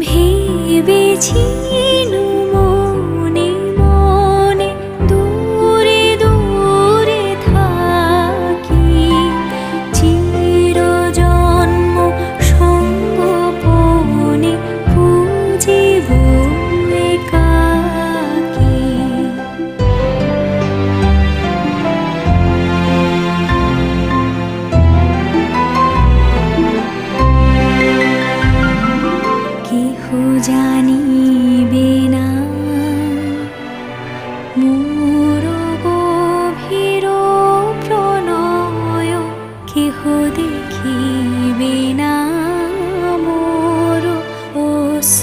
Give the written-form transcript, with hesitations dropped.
ভেবেছিনু মনে মনে দূরে দূরে থাকি, চিরজন্ম সঙ্গোপনে পুজিব একাকী। কেহ জানিবে না মোর গভীর প্রণয়, কেহ দেখিবে না মোর অশ্রুবারিচয়।